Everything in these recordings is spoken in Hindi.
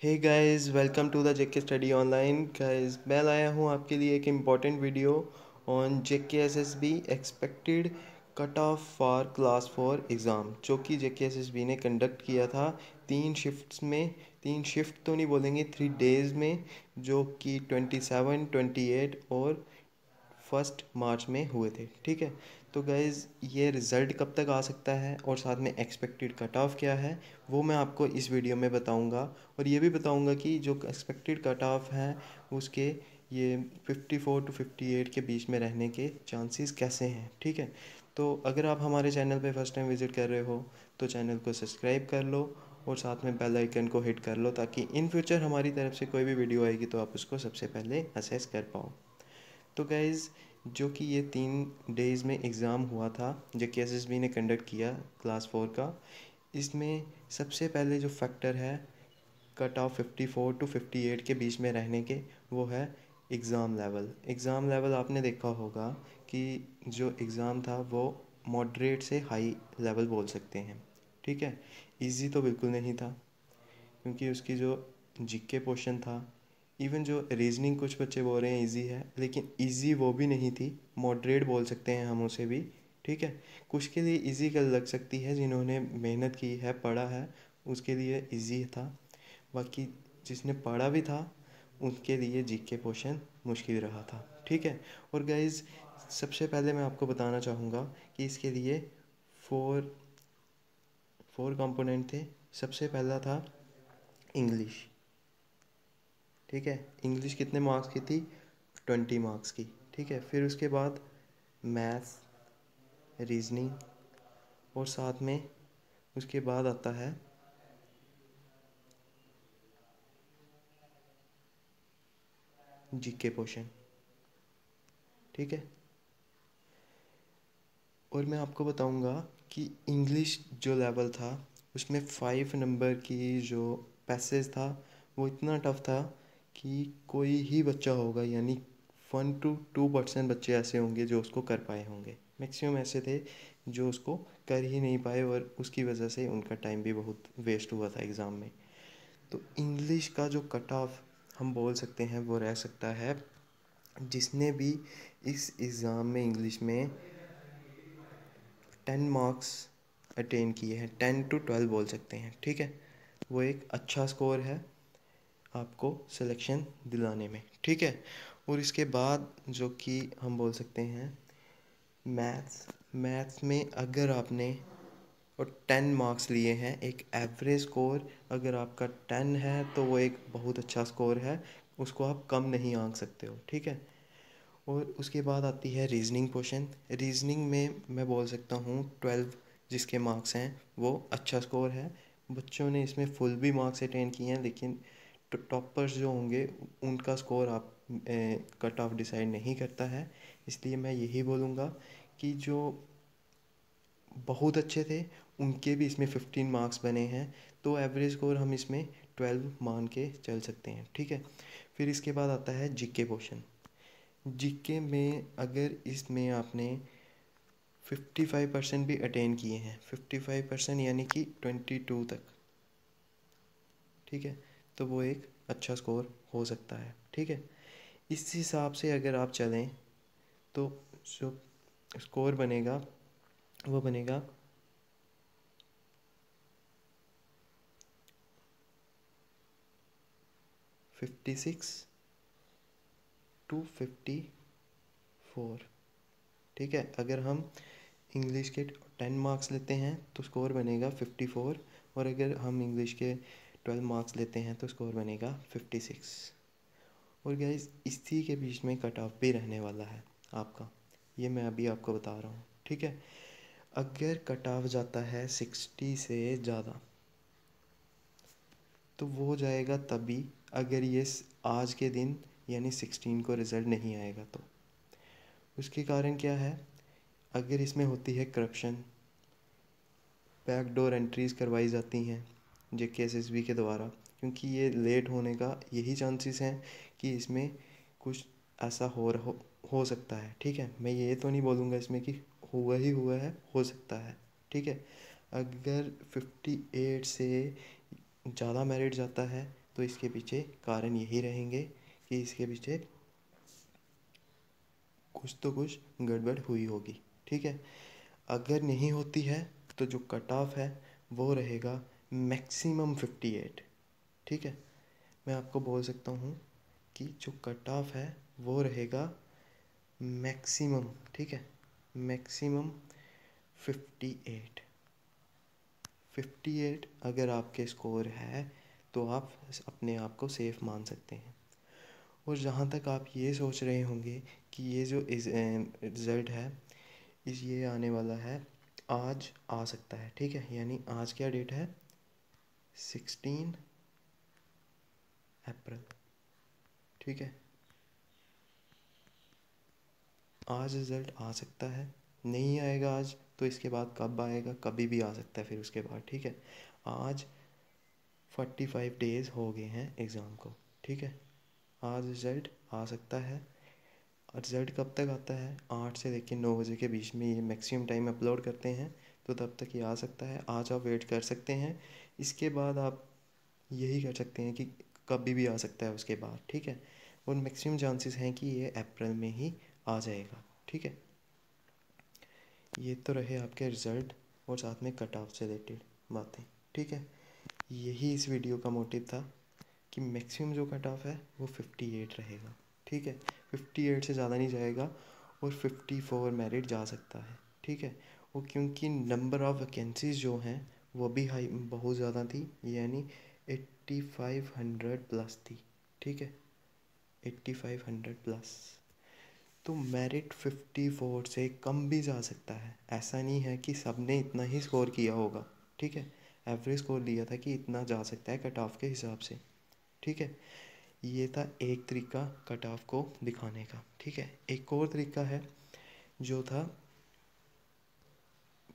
Hey guys, welcome to the JK study online. Guys, मैं लाया हूँ आपके लिए एक important video on JK SSB expected cut off for class 4 exam, जो कि जेके एसएसबी ने कंडक्ट किया था 3 शिफ्ट्स में। 3 शिफ्ट तो नहीं बोलेंगे, 3 डेज़ में, जो कि 27, 28 और 1 मार्च में हुए थे। ठीक है, तो गाइज़ ये रिज़ल्ट कब तक आ सकता है और साथ में एक्सपेक्टेड कट ऑफ क्या है, वो मैं आपको इस वीडियो में बताऊंगा। और ये भी बताऊंगा कि जो एक्सपेक्टेड कट ऑफ है उसके ये 54 टू 58 के बीच में रहने के चांसेस कैसे हैं। ठीक है, तो अगर आप हमारे चैनल पे फर्स्ट टाइम विज़िट कर रहे हो तो चैनल को सब्सक्राइब कर लो और साथ में बेल आइकन को हिट कर लो, ताकि इन फ्यूचर हमारी तरफ से कोई भी वीडियो आएगी तो आप उसको सबसे पहले असेस कर पाओ। तो गाइज़, जो कि ये 3 डेज़ में एग्ज़ाम हुआ था जो कि एसएसबी ने कंडक्ट किया क्लास 4 का, इसमें सबसे पहले जो फैक्टर है कट ऑफ 54 टू 58 के बीच में रहने के, वो है एग्ज़ाम लेवल। एग्ज़ाम लेवल आपने देखा होगा कि जो एग्ज़ाम था वो मॉडरेट से हाई लेवल बोल सकते हैं। ठीक है, इजी तो बिल्कुल नहीं था, क्योंकि उसकी जो जीके पोर्शन था, इवन जो रीजनिंग कुछ बच्चे बोल रहे हैं इजी है, लेकिन इजी वो भी नहीं थी, मॉडरेट बोल सकते हैं हम उसे भी। ठीक है, कुछ के लिए इजी कर लग सकती है, जिन्होंने मेहनत की है, पढ़ा है, उसके लिए इजी था। बाकी जिसने पढ़ा भी था उनके लिए जीके पोर्शन मुश्किल रहा था। ठीक है, और गाइज सबसे पहले मैं आपको बताना चाहूँगा कि इसके लिए फोर फोर कंपोनेंट थे। सबसे पहला था इंग्लिश। ठीक है, इंग्लिश कितने मार्क्स की थी? 20 मार्क्स की। ठीक है, फिर उसके बाद मैथ्स, रीजनिंग, और साथ में उसके बाद आता है जीके पोर्शन। ठीक है, और मैं आपको बताऊंगा कि इंग्लिश जो लेवल था उसमें 5 नंबर की जो पैसेज था वो इतना टफ था कि कोई ही बच्चा होगा, यानी 1 to 2% बच्चे ऐसे होंगे जो उसको कर पाए होंगे। मैक्सिमम ऐसे थे जो उसको कर ही नहीं पाए, और उसकी वजह से उनका टाइम भी बहुत वेस्ट हुआ था एग्ज़ाम में। तो इंग्लिश का जो कट ऑफ हम बोल सकते हैं वो रह सकता है, जिसने भी इस एग्ज़ाम में इंग्लिश में 10 मार्क्स अटेन किए हैं, 10 to 12 बोल सकते हैं। ठीक है, वो एक अच्छा स्कोर है आपको सिलेक्शन दिलाने में। ठीक है, और इसके बाद जो कि हम बोल सकते हैं मैथ्स। मैथ्स में अगर आपने और 10 मार्क्स लिए हैं, एक एवरेज स्कोर अगर आपका 10 है तो वो एक बहुत अच्छा स्कोर है, उसको आप कम नहीं आंक सकते हो। ठीक है, और उसके बाद आती है रीजनिंग पोर्शन। रीजनिंग में मैं बोल सकता हूँ 12 जिसके मार्क्स हैं वो अच्छा स्कोर है। बच्चों ने इसमें फुल भी मार्क्स अटेन किए हैं, लेकिन टॉपर्स जो होंगे उनका स्कोर आप कट ऑफ डिसाइड नहीं करता है। इसलिए मैं यही बोलूँगा कि जो बहुत अच्छे थे उनके भी इसमें 15 मार्क्स बने हैं, तो एवरेज स्कोर हम इसमें 12 मान के चल सकते हैं। ठीक है, फिर इसके बाद आता है जीके पोर्शन। जीके में अगर इसमें आपने 55% भी अटेन किए हैं, 55% यानी कि 22 तक, ठीक है, तो वो एक अच्छा स्कोर हो सकता है। ठीक है, इस हिसाब से अगर आप चलें तो जो स्कोर बनेगा वो बनेगा 56 to 54। ठीक है, अगर हम इंग्लिश के 10 मार्क्स लेते हैं तो स्कोर बनेगा 54, और अगर हम इंग्लिश के 12 मार्क्स लेते हैं तो स्कोर बनेगा 56। और गाइस इसी के बीच में कट ऑफ भी रहने वाला है आपका, ये मैं अभी आपको बता रहा हूँ। ठीक है, अगर कट ऑफ जाता है 60 से ज़्यादा तो वो हो जाएगा तभी अगर ये आज के दिन यानी 16 को रिज़ल्ट नहीं आएगा तो। उसके कारण क्या है? अगर इसमें होती है करप्शन, बैकडोर एंट्रीज़ करवाई जाती हैं जेकेएसएसबी के द्वारा, क्योंकि ये लेट होने का यही चांसेस हैं कि इसमें कुछ ऐसा हो सकता है। ठीक है, मैं ये तो नहीं बोलूँगा इसमें कि हुआ ही हुआ है, हो सकता है। ठीक है, अगर 58 से ज़्यादा मेरिट जाता है तो इसके पीछे कारण यही रहेंगे कि इसके पीछे कुछ तो कुछ गड़बड़ हुई होगी, ठीक है। अगर नहीं होती है तो जो कट ऑफ है वो रहेगा मैक्सिमम 58, ठीक है। मैं आपको बोल सकता हूँ कि जो कट ऑफ है वो रहेगा मैक्सिमम, ठीक है, मैक्सिमम 58। 58 अगर आपके स्कोर है तो आप अपने आप को सेफ़ मान सकते हैं। और जहाँ तक आप ये सोच रहे होंगे कि ये जो रिज़ल्ट है ये आने वाला है, आज आ सकता है, ठीक है। यानी आज क्या डेट है, 16 अप्रैल, ठीक है। आज रिज़ल्ट आ सकता है, नहीं आएगा आज तो इसके बाद कब आएगा, कभी भी आ सकता है फिर उसके बाद, ठीक है। आज 45 डेज़ हो गए हैं एग्ज़ाम को, ठीक है। आज रिज़ल्ट आ सकता है। रिज़ल्ट कब तक आता है, 8 से लेकर 9 बजे के बीच में ये मैक्सिमम टाइम अपलोड करते हैं, तो तब तक ये आ सकता है। आज आप वेट कर सकते हैं, इसके बाद आप यही कर सकते हैं कि कभी भी आ सकता है उसके बाद, ठीक है। और मैक्सिमम चांसेस हैं कि ये अप्रैल में ही आ जाएगा, ठीक है। ये तो रहे आपके रिज़ल्ट और साथ में कट ऑफ से रिलेटेड बातें, ठीक है। यही इस वीडियो का मोटिव था कि मैक्सिमम जो कट ऑफ है वो 58 रहेगा, ठीक है। 58 से ज़्यादा नहीं जाएगा और 54 मेरिट जा सकता है, ठीक है। वो क्योंकि नंबर ऑफ़ वैकेंसीज़ जो हैं वो भी हाई बहुत ज़्यादा थी, यानी 8500 प्लस थी, ठीक है, 8500 प्लस। तो मेरिट 54 से कम भी जा सकता है, ऐसा नहीं है कि सब ने इतना ही स्कोर किया होगा, ठीक है। एवरेज स्कोर दिया था कि इतना जा सकता है कट ऑफ के हिसाब से, ठीक है। ये था एक तरीका कट ऑफ को दिखाने का, ठीक है। एक और तरीका है जो था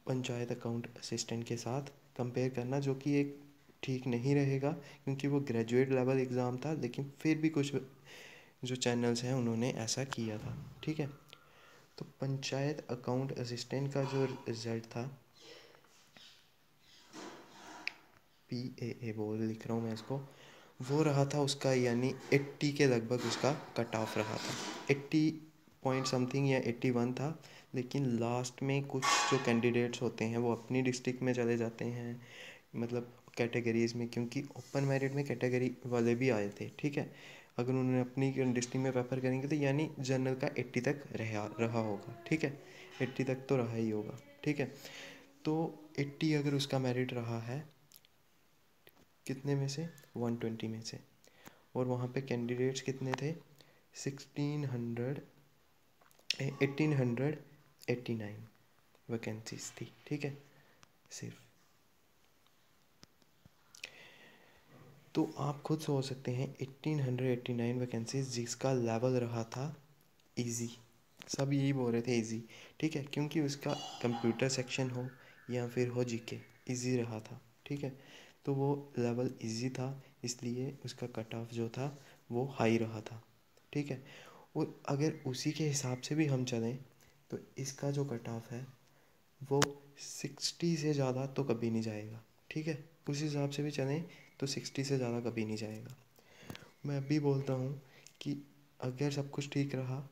पंचायत अकाउंट असिस्टेंट के साथ कंपेयर करना, जो कि एक ठीक नहीं रहेगा क्योंकि वो ग्रेजुएट लेवल एग्ज़ाम था, लेकिन फिर भी कुछ जो चैनल्स हैं उन्होंने ऐसा किया था, ठीक है। तो पंचायत अकाउंट असिस्टेंट का जो रिज़ल्ट था, PAA बोल लिख रहा हूँ मैं इसको, वो रहा था उसका, यानी 80 के लगभग उसका कट ऑफ रहा था, 80 पॉइंट समथिंग या 81 था। लेकिन लास्ट में कुछ जो कैंडिडेट्स होते हैं वो अपनी डिस्ट्रिक्ट में चले जाते हैं, मतलब कैटेगरीज़ में, क्योंकि ओपन मेरिट में कैटेगरी वाले भी आए थे, ठीक है। अगर उन्होंने अपनी डिस्ट्रिक्ट में पेपर करेंगे तो यानी जनरल का 80 तक रहा होगा, ठीक है, 80 तक तो रहा ही होगा, ठीक है। तो 80 अगर उसका मेरिट रहा है कितने में से, 120 में से, और वहाँ पे कैंडिडेट्स कितने थे, 1600 1889 वैकेंसीज थी, ठीक है, सिर्फ। तो आप खुद सोच सकते हैं 1889 वैकेंसीज जिसका लेवल रहा था इजी, सब यही बोल रहे थे इजी, ठीक है, क्योंकि उसका कंप्यूटर सेक्शन हो या फिर हो जीके, इजी रहा था, ठीक है। तो वो लेवल इजी था, इसलिए उसका कट ऑफ जो था वो हाई रहा था, ठीक है। और अगर उसी के हिसाब से भी हम चलें तो इसका जो कट ऑफ है वो 60 से ज़्यादा तो कभी नहीं जाएगा, ठीक है। उस हिसाब से भी चलें तो 60 से ज़्यादा कभी नहीं जाएगा। मैं अभी बोलता हूँ कि अगर सब कुछ ठीक रहा,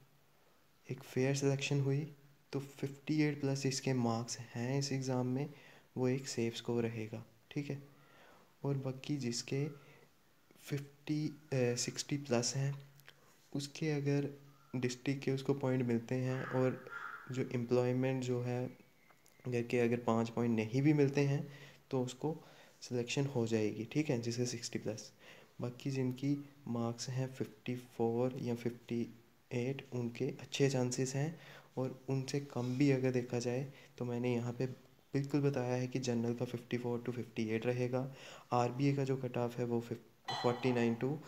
एक फेयर सिलेक्शन हुई, तो 58 प्लस इसके मार्क्स हैं इस एग्ज़ाम में, वो एक सेफ स्कोर रहेगा, ठीक है। और बाकी जिसके 60 प्लस हैं उसके अगर डिस्ट्रिक्ट के उसको पॉइंट मिलते हैं, और जो एम्प्लॉयमेंट जो है अगर के अगर 5 पॉइंट नहीं भी मिलते हैं तो उसको सिलेक्शन हो जाएगी, ठीक है, जिसके 60 प्लस। बाकी जिनकी मार्क्स हैं 54 या 58 उनके अच्छे चांसेस हैं, और उनसे कम भी अगर देखा जाए तो मैंने यहाँ पे बिल्कुल बताया है कि जनरल का 54 टू 58 रहेगा। आरबीए का जो कट ऑफ है वो 49 टू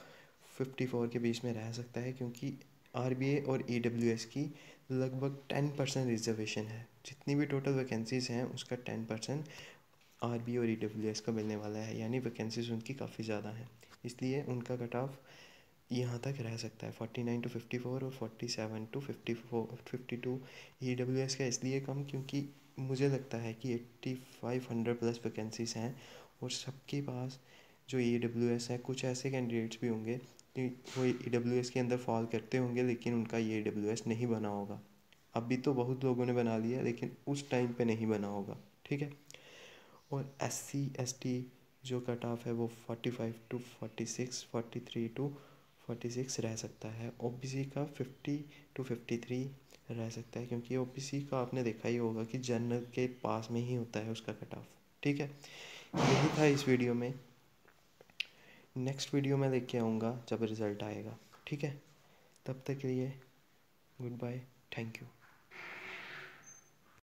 54 के बीच में रह सकता है, क्योंकि आरबीए और ईडब्ल्यूएस की लगभग 10% रिजर्वेशन है, जितनी भी टोटल वैकेंसीज़ हैं उसका 10% आरबीए और ईडब्ल्यूएस का मिलने वाला है, यानी वैकेंसीज़ उनकी काफ़ी ज़्यादा हैं, इसलिए उनका कट ऑफ यहाँ तक रह सकता है 49 टू 54 और 47 टू 52। ईडब्ल्यूएस का इसलिए कम क्योंकि मुझे लगता है कि 8500 प्लस वैकेंसीज़ हैं और सबके पास जो EWS है, कुछ ऐसे कैंडिडेट्स भी होंगे कि वो EWS के अंदर फॉल करते होंगे लेकिन उनका EWS नहीं बना होगा। अभी तो बहुत लोगों ने बना लिया लेकिन उस टाइम पे नहीं बना होगा, ठीक है। और SC ST जो कट ऑफ है वो 45 to 46, 43 to 46 रह सकता है। OBC का 50 to 53 रह सकता है, क्योंकि OBC का आपने देखा ही होगा कि जनरल के पास में ही होता है उसका कट ऑफ, ठीक है। यही था इस वीडियो में। नेक्स्ट वीडियो में लेके आऊँगा जब रिज़ल्ट आएगा, ठीक है। तब तक के लिए गुड बाय, थैंक यू।